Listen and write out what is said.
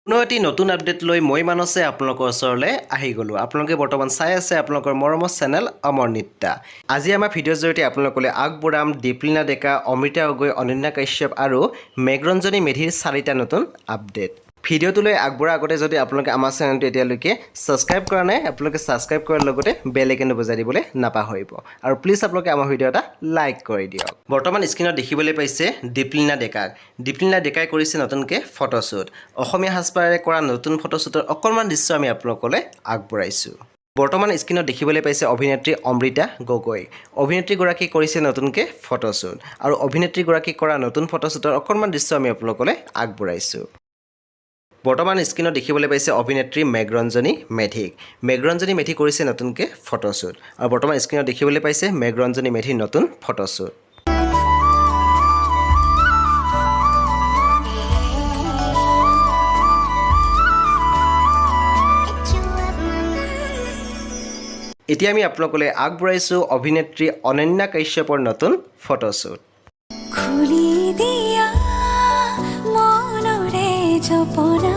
এটি নতুন আপডেট লৈ মই মানসে আপোনালোকৰ ওচৰলৈ আহি গলো। আপোনালোকে বৰ্তমান চাই আছে আপোনালোকৰ মৰমৰ চেনেল অমৰ নিত্যা। আজি আমাৰ ভিডিঅ'ৰ জৰিয়তে আপোনালোকলৈ আগবঢ়াম দীপলিনা ডেকা, অমৃতা গগৈ, অনন্যা কাশ্যপ আৰু মেঘৰঞ্জনী মেধিৰ 4টা নতুন আপডেট। ভিডিঅ'টোলৈ আগবঢ়াৰ আগতে যদি আপোনালোকে আমাৰ চেনেলটো এতিয়ালৈকে সাবস্ক্ৰাইব কৰা নাই, আপোনালোকে সাবস্ক্ৰাইব কৰাৰ লগতে বেল আইকনটো বজাই দিবলৈ নাপাহৰিব। আৰু প্লিজ আপোনালোকে আমাৰ ভিডিঅ' এটা লাইক কৰি দিয়ক। বৰ্তমান স্ক্ৰীনত দেখিবলৈ পাইছে দীপলিনা ডেকাক। দীপলিনা ডেকাই কৰিছে নতুনকৈ ফটোশ্বুট। অসমীয়া সাজপাৰেৰে কৰা নতুন ফটোশ্বুটৰ অকণমান দৃশ্য আমি আপোনালোকলৈ আগবঢ়াইছোঁ। বৰ্তমান স্ক্ৰীনত দেখিবলৈ পাইছে অভিনেত্ৰী অমৃতা গগৈ। অভিনেত্ৰীগৰাকী কৰিছে নতুনকৈ ফটোশ্বুট আৰু অভিনেত্ৰীগৰাকী কৰা নতুন ফটোশ্বুটৰ অকণমান দৃশ্য আমি আপোনালোকলৈ আগবঢ়াইছোঁ। বৰ্তমান স্ক্ৰীনত দেখিবলৈ পাইছে অভিনেত্ৰী মেঘৰঞ্জনী মেধিক। মেঘৰঞ্জনী মেধি কৰিছে নতুনকৈ ফটোশ্বুট আৰু বৰ্তমান স্ক্ৰীনত দেখিবলৈ পাইছে মেঘৰঞ্জনী মেধিৰ নতুন ফটোশ্বুট। এতিয়া আমি আপোনালোকলৈ আগবঢ়াইছোঁ অভিনেত্ৰী অনন্যা কাশ্যপৰ নতুন ফটোশ্বুট। খুলি দিয়া মনৰে জপনা